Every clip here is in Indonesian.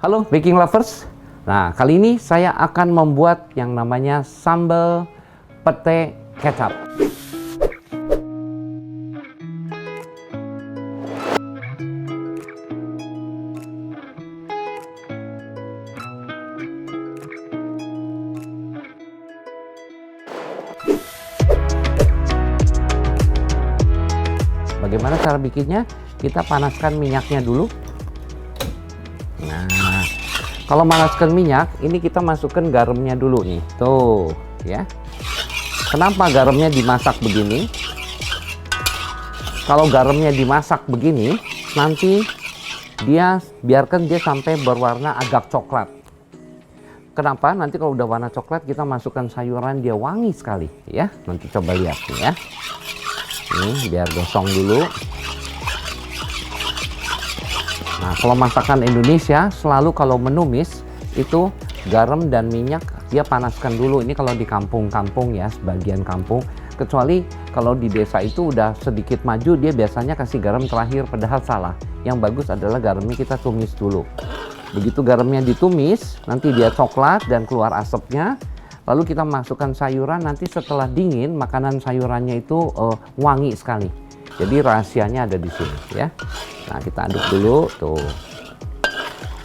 Halo baking lovers. Nah, kali ini saya akan membuat yang namanya sambal pete kecap. Bagaimana cara bikinnya? Kita panaskan minyaknya dulu. Nah, kalau panaskan minyak, ini kita masukkan garamnya dulu nih. Tuh, ya. Kenapa garamnya dimasak begini? Kalau garamnya dimasak begini, nanti biarkan dia sampai berwarna agak coklat. Kenapa? Nanti kalau udah warna coklat, kita masukkan sayuran, dia wangi sekali, ya. Nanti coba lihat nih ya. Ini biar gosong dulu. Nah, kalau masakan Indonesia selalu kalau menumis itu garam dan minyak dia panaskan dulu. Ini kalau di kampung-kampung ya, sebagian kampung. Kecuali kalau di desa itu udah sedikit maju, dia biasanya kasih garam terakhir, padahal salah. Yang bagus adalah garamnya kita tumis dulu. Begitu garamnya ditumis, nanti dia coklat dan keluar asapnya. Lalu kita masukkan sayuran, nanti setelah dingin makanan sayurannya itu wangi sekali. Jadi rahasianya ada di sini ya. Nah, kita aduk dulu tuh.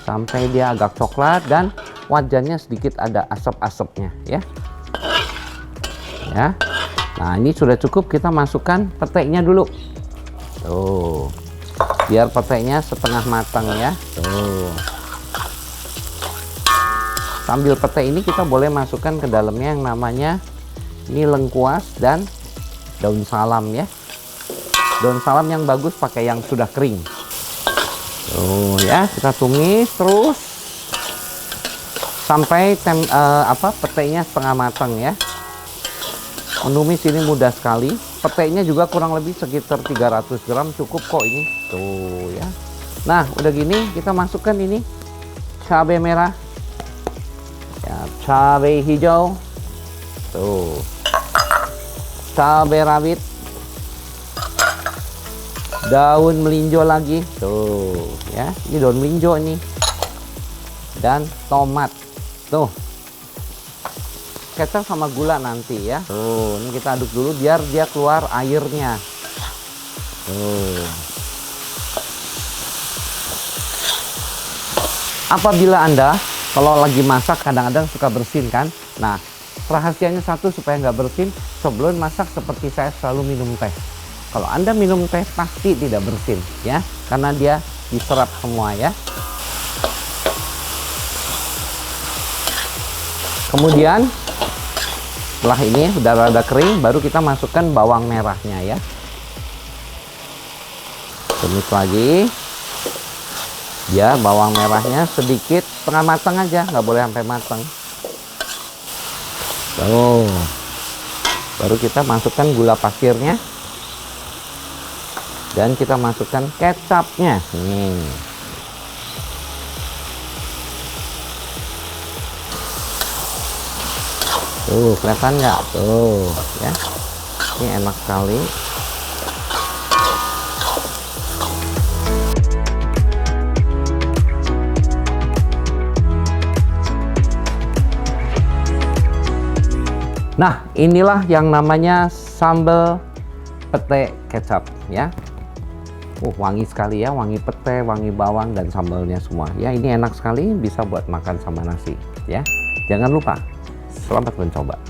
Sampai dia agak coklat dan wajannya sedikit ada asap-asapnya ya. Ya. Nah, ini sudah cukup, kita masukkan petenya dulu. Tuh. Biar petenya setengah matang ya. Tuh. Sambil pete ini kita boleh masukkan ke dalamnya yang namanya ini lengkuas dan daun salam ya. Daun salam yang bagus pakai yang sudah kering. Tuh ya, kita tumis terus sampai petenya setengah matang ya. Menumis ini mudah sekali. Petenya juga kurang lebih sekitar 300 gram cukup kok ini. Tuh ya. Nah, udah gini kita masukkan ini cabai merah. Ya, cabai hijau, tuh, cabai rawit, daun melinjo lagi, tuh, ya, ini daun melinjo nih, dan tomat, tuh, kecap sama gula nanti ya, tuh, ini kita aduk dulu biar dia keluar airnya, tuh. Apabila Anda kalau lagi masak kadang-kadang suka bersin kan. Nah, rahasianya satu supaya nggak bersin, sebelum masak seperti saya selalu minum teh. Kalau Anda minum teh pasti tidak bersin ya, karena dia diserap semua ya. Kemudian setelah ini udah rada kering, baru kita masukkan bawang merahnya ya. Tumis lagi. Ya, bawang merahnya sedikit setengah matang aja, nggak boleh sampai matang. Tuh. Baru kita masukkan gula pasirnya. Dan kita masukkan kecapnya. Nih. Tuh, kelihatan nggak? Tuh, ya. Ini enak sekali. Nah, inilah yang namanya sambal pete kecap ya. Wangi sekali ya, wangi pete, wangi bawang dan sambalnya semua. Ya, ini enak sekali, bisa buat makan sama nasi ya. Jangan lupa, selamat mencoba.